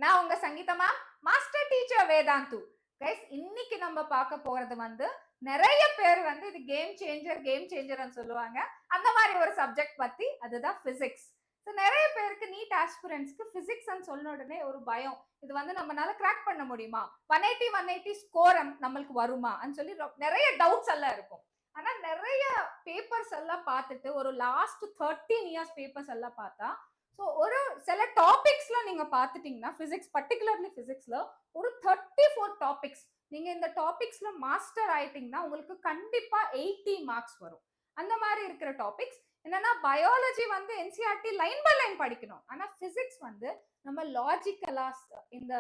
நான் உங்க சங்கீதமா master teacher Vedantu. Guys, இன்னைக்கு நம்ம பார்க்க போறது வந்து நிறைய பேர் வந்து இது கேம் சேஞ்சர்னு சொல்லுவாங்க. அந்த மாதிரி ஒரு சப்ஜெக்ட் பத்தி, அதுதான் பிசிக்ஸ். நிறைய பேருக்கு நீட் ஆஸ்பிரன்ட்ஸ்க்கு பிசிக்ஸ் சொன்ன உடனே ஒரு பயம். இது வந்து நம்மளால கிராக் பண்ண முடியுமா, 180 ஸ்கோர் நம்மளுக்கு வருமா சொல்லி நிறைய டவுட்ஸ் எல்லாம் இருக்கும். ஆனா நிறைய பேப்பர்ஸ் எல்லாம் பார்த்துட்டு ஒரு லாஸ்ட் 13 இயர்ஸ் பேப்பர்ஸ் எல்லாம் பார்த்தா, ஸோ ஒரு சில டாபிக்ஸ்ல நீங்க பார்த்துட்டீங்கன்னா பிசிக்ஸ், பர்டிகுலர்லி பிசிக்ஸ்ல ஒரு 34 டாபிக்ஸ் நீங்க இந்த டாபிக்ஸ்ல மாஸ்டர் ஆயிட்டீங்கன்னா உங்களுக்கு கண்டிப்பா 80 மார்க்ஸ் வரும். அந்த மாதிரி இருக்கிற டாபிக்ஸ் என்னன்னா, பயாலஜி வந்து என்சிஆர்டி லைன் பை லைன் படிக்கணும். ஆனா பிசிக்ஸ் வந்து நம்ம லாஜிக்கலா இந்த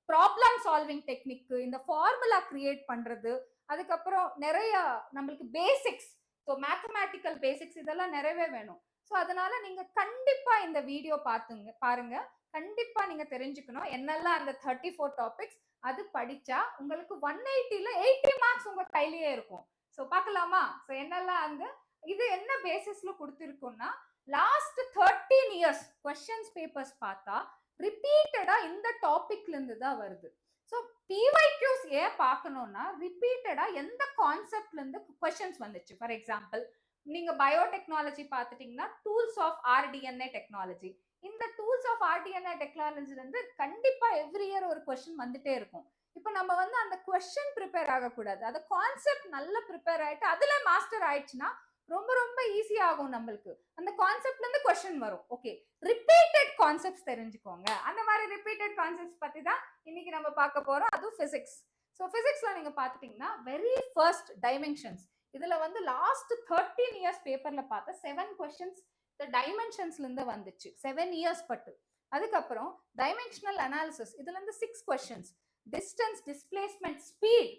ப்ராப்ளம் சால்விங் டெக்னிக், இந்த ஃபார்முலா கிரியேட் பண்றது, அதுக்கப்புறம் நிறைய நம்மளுக்கு பேசிக்ஸ், ஸோ மேத்தமேட்டிக்கல் பேசிக்ஸ் இதெல்லாம் நிறையவே வேணும். ஸோ அதனால நீங்க கண்டிப்பா இந்த வீடியோ பாருங்க. கண்டிப்பா நீங்க தெரிஞ்சுக்கணும் என்னெல்லாம் அந்த 34 டாபிக்ஸ். அது படிச்சா உங்களுக்கு 180ல 80 மார்க்ஸ் உங்க கையிலேயே இருக்கும். ஸோ பார்க்கலாமா? ஸோ என்னெல்லாம் அந்த இது என்ன பேசிஸ்ல கொடுத்திருக்கோம்னா, லாஸ்ட் 13 இயர்ஸ் கொஸ்டின்ஸ் பேப்பர்ஸ் பார்த்தா ரிப்பீட்டடா இந்த டாபிக்ல இருந்து தான் வருது. ஸோ பிவைக்யூஸ் ஏன் பார்க்கணும்னா, ரிப்பீட்டடா எந்த கான்செப்ட்ல இருந்து கொஸ்டின்ஸ் வந்துச்சு. ஃபார் எக்ஸாம்பிள், நீங்க பயோடெக்னாலஜி பார்த்துட்டீங்கன்னா டூல்ஸ் ஆஃப் ஆர்டிஎன்ஏ டெக்னாலஜி. இந்த டூல்ஸ் ஆஃப் ஆர்டிஎன்ஏ டெக்னாலஜில இருந்து கண்டிப்பா எவ்ரி இயர் ஒரு கொஸ்டின் வந்துட்டே இருக்கும். இப்போ நம்ம வந்து அந்த கொஸ்டின் ப்ரிப்பேர் ஆகக்கூடாது, அந்த கான்செப்ட் நல்லா ப்ரிப்பேர் ஆயிட்டு அதுல மாஸ்டர் ஆயிடுச்சுன்னா ரொம்ப ரொம்ப ஈஸி ஆகும். நம்மளுக்கு அந்த கான்செப்ட்ல இருந்து கொஸ்டின் வரும். ஓகே, ரிப்பீட்டட் கான்செப்ட்ஸ் தெரிஞ்சுக்கோங்க. அந்த மாதிரி ரிப்பீட்டட் கான்செப்ட்ஸ் பத்தி தான் இன்னைக்கு நம்ம பார்க்க போறோம். அதுவும் பிசிக்ஸ். ஸோ பிசிக்ஸ்ல நீங்க பாத்துட்டீங்கன்னா வெரி ஃபர்ஸ்ட் டைமென்ஷன்ஸ். இதுல வந்து லாஸ்ட் 13 இயர்ஸ் பேப்பர்ல பார்த்த 7 கொஸ்டின்ஸ் இந்த டைமென்ஷன்ஸ்ல இருந்து வந்துச்சு. 7 இயர்ஸ் பட்டு. அதுக்கப்புறம் டைமென்ஷனல் அனாலிசிஸ், இதுல இருந்து 6 questions. Distance, displacement, speed,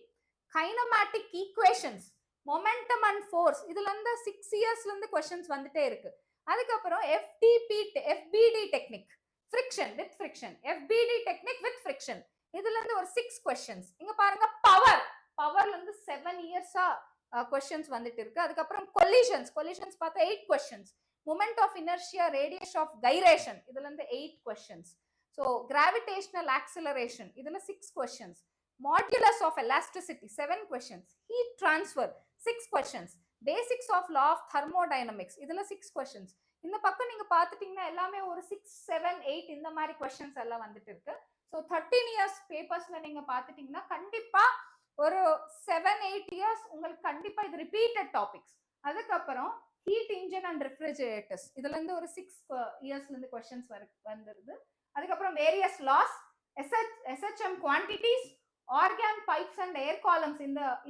kinematic equations, momentum and force, இதுல இருந்து 6 இயர்ஸ்ல இருந்து கொஸ்டின்ஸ் வந்துட்டே இருக்கு. அதுக்கப்புறம் FBD technique, friction with friction, FBD technique with friction, இதுல இருந்து ஒரு 6 கொஸ்டின்ஸ். இங்க பாருங்க, பவர்ல இருந்து 7 இயர்ஸா கொஸ்டின்ஸ் வந்துட்டு இருக்கு. அதுக்கப்புறம் கொலிஷன்ஸ் பார்த்தா 8 questions. Moment of inertia, radius of gyration, இதுல இருந்து 8 கொஸ்டின்ஸ். ஸோ கிராவிடேஷனல் ஆக்சிலரேஷன், இதுல 6 questions. Modulus of elasticity 7 questions. Heat transfer 6 questions. Basics of law of thermodynamics, இதுல 6 கொஸ்டின்ஸ். இந்த பக்கம் நீங்க பாத்துட்டீங்கன்னா எல்லாமே ஒரு 6, 7, 8 இந்த மாதிரி கொஸ்டின்ஸ் எல்லாம் வந்துட்டு இருக்கு. ஸோ 13 இயர்ஸ் பேப்பர்ஸ்ல நீங்க பாத்துட்டீங்கன்னா கண்டிப்பா ஒரு 7-8 இயர்ஸ் உங்களுக்கு கண்டிப்பா இது ரிப்பீட்டட் டாபிக்ஸ். அதுக்கப்புறம் ஹீட் இன்ஜின் அண்ட் ரெஃப்ரிஜரேட்டர்ஸ், இதுல இருந்து ஒரு 6 இயர்ஸ்ல இருந்து கொஸ்டின்ஸ் வந்துருது. அதுக்கப்புறம் various laws, SHM quantities, organ pipes and air columns,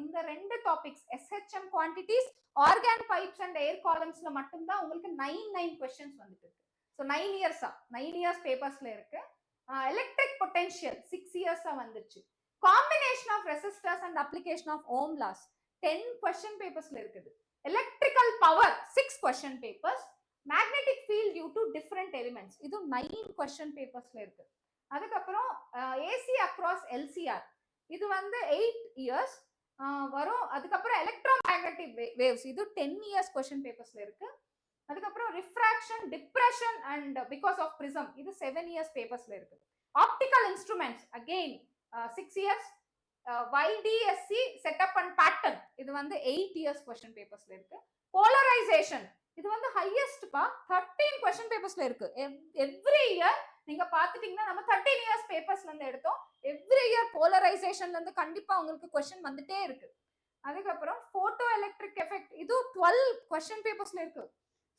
இந்த ரெண்டு topics SHM quantities, organ pipes and air காலம்ஸ்ல மட்டும்தான் உங்களுக்கு 9 கொஸ்டின்ஸ் வந்துட்டு இருக்கு. ஸோ 9 இயர்ஸ் பேப்பர்ஸ்ல இருக்கு. எலக்ட்ரிக் பொட்டன்ஷியல் 6 இயர்ஸா வந்துச்சு. Combination of resistors and application of Ohm laws 10 question பேப்பர்ஸ்ல இருக்குது. Electrical power 6 question papers. Magnetic field due to different elements, இது 9 கொஸ்டின் பேப்பர்ஸ்ல இருக்கு. அதுக்கப்புறம் ஏசி அக்ராஸ் எல்சிஆர், இது வந்து 8 இயர்ஸ் வரும். அதுக்கப்புறம் எலக்ட்ரோ மேக்னெட்டிக் வேவ்ஸ், இது 10 இயர்ஸ் கொஸ்டின் பேப்பர்ஸ்ல இருக்கு. அதுக்கப்புறம் refraction, depression and because of prism, இது 7 இயர்ஸ் பேப்பர்ஸ்ல இருக்கு. Optical instruments again 6 years. YDSC setup and pattern, இது வந்து 8 இயர்ஸ் கொஸ்டின் பேப்பர்ஸ்ல இருக்கு. போலரைசேஷன், இது வந்து ஹையஸ்ட் 13 கொஸ்டின் பேப்பர்ஸ்ல இருக்கு. எவ்ரி இயர் நீங்க பாத்துட்டீங்கன்னா நம்ம 13 இயர்ஸ் பேப்பர்ஸ்ல இருந்து எடுத்தோம். எவ்ரி இயர் போலரைசேஷன்ல இருந்து கண்டிப்பா உங்களுக்கு கொஸ்டின் வந்துட்டே இருக்கு. அதுக்கப்புறம் போட்டோ எலக்ட்ரிக் எஃபெக்ட், இது 12 கொஸ்டின் பேப்பர்ஸ்ல இருக்கு.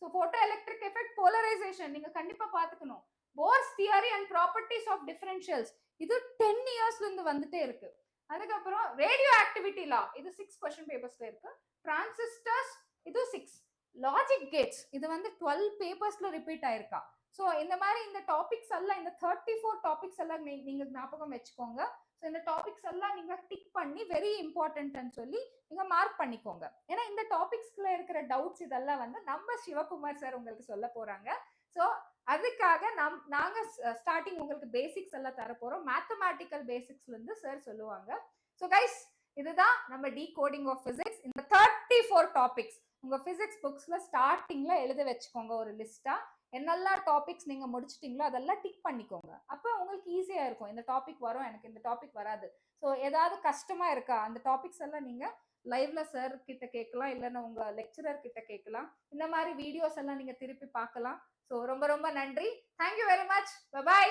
So photo electric effect, polarisation நீங்க கண்டிப்பா பாத்துக்கணும். Bohr's theory and properties of differentials, இது 10 இயர்ஸ்ல இருந்து வந்துட்டே இருக்கு. அதுக்கப்புறம் ரேடியோ ஆக்டிவிட்டி லா, இது 6 கொஸ்டின் பேப்பர்ஸ்ல இருக்கு. டிரான்சிஸ்டர்ஸ், இது 6. லாஜிக் கேட்ஸ், இது வந்து 12 பேப்பர்ஸ்ல ரிப்பீட் ஆயிருக்கா. ஸோ இந்த மாதிரி இந்த டாபிக்ஸ் எல்லாம், இந்த 34 டாபிக்ஸ் எல்லாம் நீங்க ஞாபகம் வச்சுக்கோங்க. ஸோ இந்த டாபிக்ஸ் எல்லாம் நீங்க டிக் பண்ணி வெரி இம்பார்ட்டன்ட்னு சொல்லி நீங்க மார்க் பண்ணிக்கோங்க. ஏன்னா இந்த டாபிக்ஸ்ல இருக்கிற டவுட்ஸ் இதெல்லாம் வந்து நம்ம சிவகுமார் சார் உங்களுக்கு சொல்ல போறாங்க. ஸோ அதுக்காக நாங்க ஸ்டார்டிங் உங்களுக்கு பேசிக்ஸ் எல்லாம் தர போறோம். மேத்தமேட்டிக்கல் பேசிக்ஸ்ல இருந்து சார் சொல்லுவாங்க. ஸோ கைஸ், இதுதான் நம்ம டீகோடிங் ஆஃப் பிசிக்ஸ். இந்த 34 டாபிக்ஸ் உங்க பிசிக்ஸ் புக்ஸ்ல ஸ்டார்டிங்ல எழுத வச்சுக்கோங்க ஒரு லிஸ்டா. என்னெல்லாம் டாபிக்ஸ் நீங்க முடிச்சிட்டீங்களோ அதெல்லாம் டிக் பண்ணிக்கோங்க. அப்ப உங்களுக்கு ஈஸியா இருக்கும். இந்த டாபிக் வரும், எனக்கு இந்த டாபிக் வராது. ஸோ ஏதாவது கஷ்டமா இருக்கா, அந்த டாபிக்ஸ் எல்லாம் நீங்க லைவ்ல சார் கிட்ட கேட்கலாம், இல்லைன்னா உங்க லெக்சரர் கிட்ட கேட்கலாம். இந்த மாதிரி வீடியோஸ் எல்லாம் நீங்க திருப்பி பார்க்கலாம். ஸோ ரொம்ப ரொம்ப நன்றி. Thank you very much. பை.